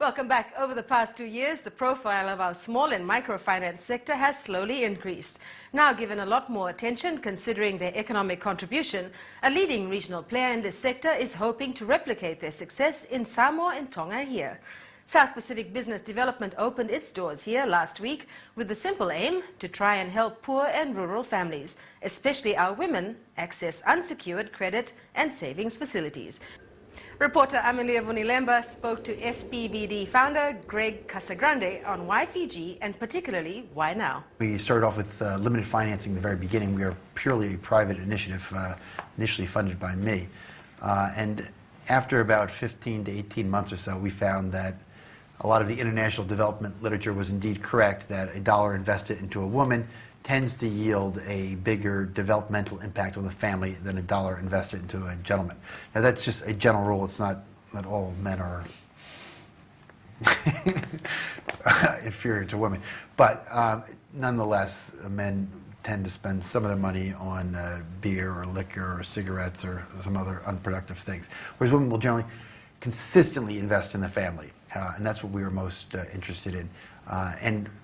Welcome back. Over the past 2 years, the profile of our small and microfinance sector has slowly increased. Now given a lot more attention considering their economic contribution, a leading regional player in this sector is hoping to replicate their success in Samoa and Tonga here. South Pacific Business Development opened its doors here last week with the simple aim to try and help poor and rural families, especially our women, access unsecured credit and savings facilities. Reporter Amelia Vunilemba spoke to SPBD founder Greg Casagrande on why Fiji and particularly why now. We started off with limited financing in the very beginning. We are purely a private initiative, initially funded by me. And after about 15 to 18 months or so, we found that a lot of the international development literature was indeed correct, that a dollar invested into a woman tends to yield a bigger developmental impact on the family than a dollar invested into a gentleman. Now that's just a general rule. It's not that all men are inferior to women. But nonetheless, men tend to spend some of their money on beer or liquor or cigarettes or some other unproductive things, whereas women will generally consistently invest in the family, and that's what we were most interested in.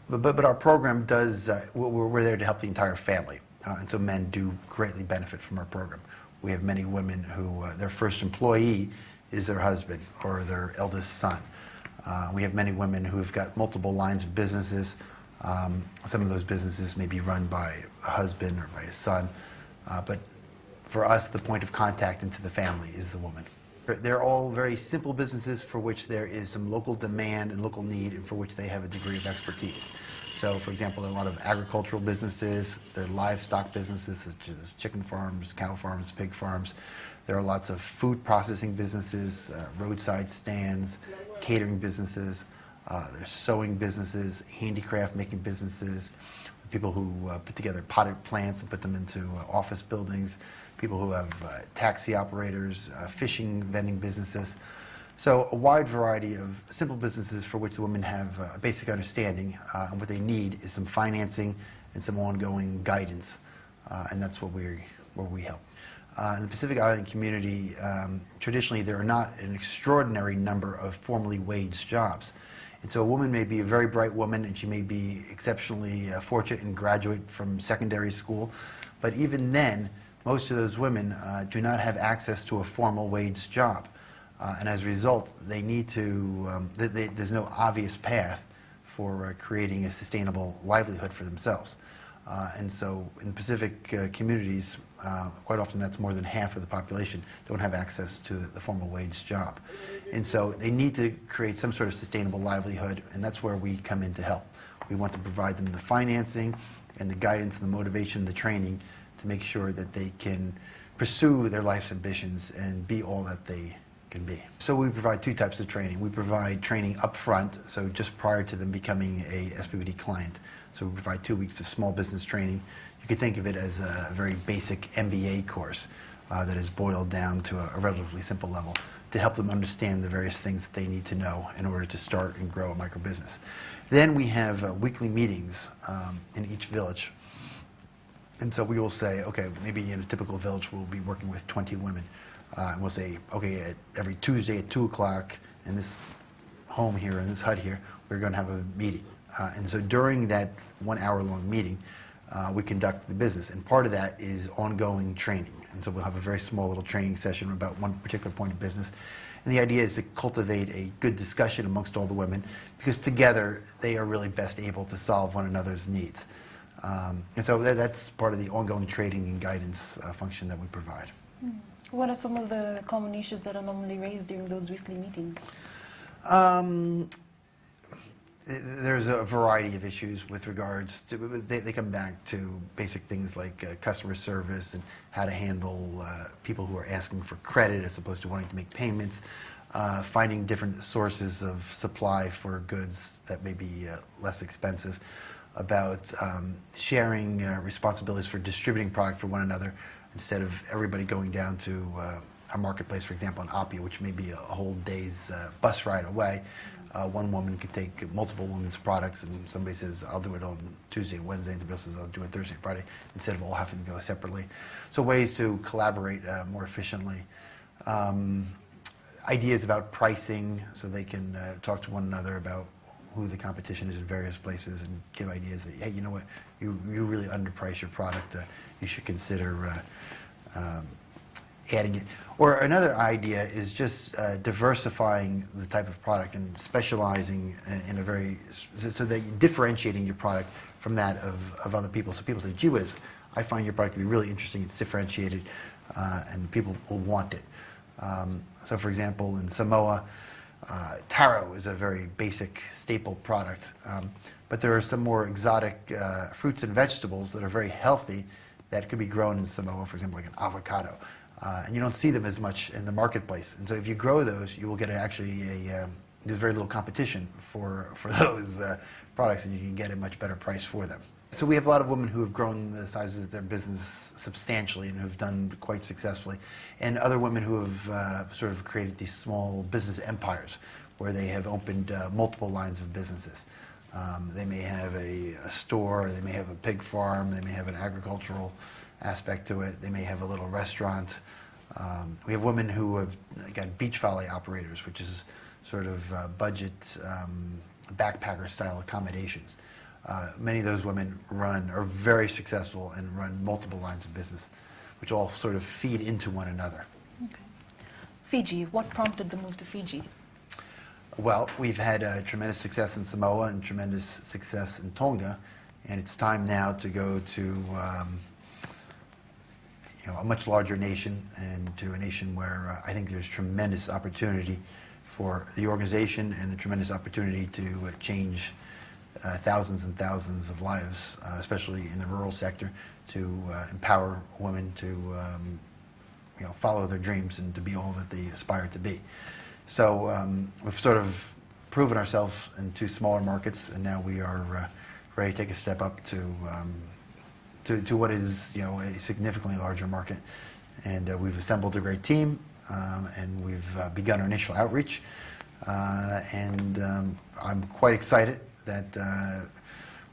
But our program does, we're there to help the entire family, and so men do greatly benefit from our program. We have many women who their first employee is their husband or their eldest son. We have many women who have got multiple lines of businesses. Some of those businesses may be run by a husband or by a son, but for us, the point of contact into the family is the woman. They're all very simple businesses for which there is some local demand and local need and for which they have a degree of expertise. So, for example, there are a lot of agricultural businesses, there are livestock businesses such as chicken farms, cow farms, pig farms. There are lots of food processing businesses, roadside stands, catering businesses. There's sewing businesses, handicraft making businesses, people who put together potted plants and put them into office buildings, people who have taxi operators, fishing vending businesses. So a wide variety of simple businesses for which the women have a basic understanding, and what they need is some financing and some ongoing guidance, and that's where we help. In the Pacific Island community, traditionally there are not an extraordinary number of formally waged jobs. And so a woman may be a very bright woman and she may be exceptionally fortunate and graduate from secondary school, but even then, most of those women do not have access to a formal wage job. And as a result, they need to, there's no obvious path for creating a sustainable livelihood for themselves. And so in Pacific communities, quite often that's more than half of the population don't have access to the formal wage job. And so they need to create some sort of sustainable livelihood, and that's where we come in to help. We want to provide them the financing and the guidance and the motivation, the training to make sure that they can pursue their life's ambitions and be all that they can be. So we provide two types of training. We provide training up front, so just prior to them becoming a SPBD client. So we provide 2 weeks of small business training. You could think of it as a very basic MBA course that is boiled down to a relatively simple level to help them understand the various things that they need to know in order to start and grow a micro business. Then we have weekly meetings in each village. And so we will say, okay, maybe in a typical village we'll be working with 20 women. And we'll say, okay, every Tuesday at 2 o'clock in this home here, in this hut here, we're going to have a meeting. And so during that 1 hour long meeting, we conduct the business. And part of that is ongoing training. And so we'll have a very small little training session about one particular point of business. And the idea is to cultivate a good discussion amongst all the women, because together they are really best able to solve one another's needs. And so that's part of the ongoing training and guidance function that we provide. What are some of the common issues that are normally raised during those weekly meetings? There's a variety of issues with regards to, they come back to basic things like customer service and how to handle people who are asking for credit as opposed to wanting to make payments, finding different sources of supply for goods that may be less expensive, about sharing responsibilities for distributing product for one another instead of everybody going down to a marketplace, for example, in Apia, which may be a whole day's bus ride away. One woman could take multiple women's products, and somebody says, I'll do it on Tuesday and Wednesday, and somebody else says, I'll do it Thursday and Friday, instead of all having to go separately. So ways to collaborate more efficiently. ideas about pricing so they can talk to one another about who the competition is in various places and give ideas that, hey, you know what, you really underprice your product. You should consider adding it. Or another idea is just diversifying the type of product and specializing in a very, so that you're differentiating your product from that of other people. So people say, gee whiz, I find your product to be really interesting, it's differentiated, and people will want it. So for example, in Samoa, taro is a very basic staple product, but there are some more exotic fruits and vegetables that are very healthy that could be grown in Samoa, for example, like an avocado. And you don't see them as much in the marketplace. And so if you grow those, you will get there's very little competition for those products, and you can get a much better price for them. So we have a lot of women who have grown the sizes of their business substantially and who have done quite successfully, and other women who have sort of created these small business empires where they have opened multiple lines of businesses. They may have a store, they may have a pig farm, they may have an agricultural aspect to it, they may have a little restaurant. We have women who have got beach valet operators, which is sort of budget backpacker style accommodations. Many of those women are very successful and run multiple lines of business, which all sort of feed into one another. Okay. Fiji, what prompted the move to Fiji? Well, we've had tremendous success in Samoa and tremendous success in Tonga, and it's time now to go to a much larger nation, and to a nation where I think there's tremendous opportunity for the organization and a tremendous opportunity to change thousands and thousands of lives, especially in the rural sector, to empower women to follow their dreams and to be all that they aspire to be. So we've sort of proven ourselves in two smaller markets, and now we are ready to take a step up to what is a significantly larger market. And we've assembled a great team, and we've begun our initial outreach, and I'm quite excited that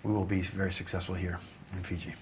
we will be very successful here in Fiji.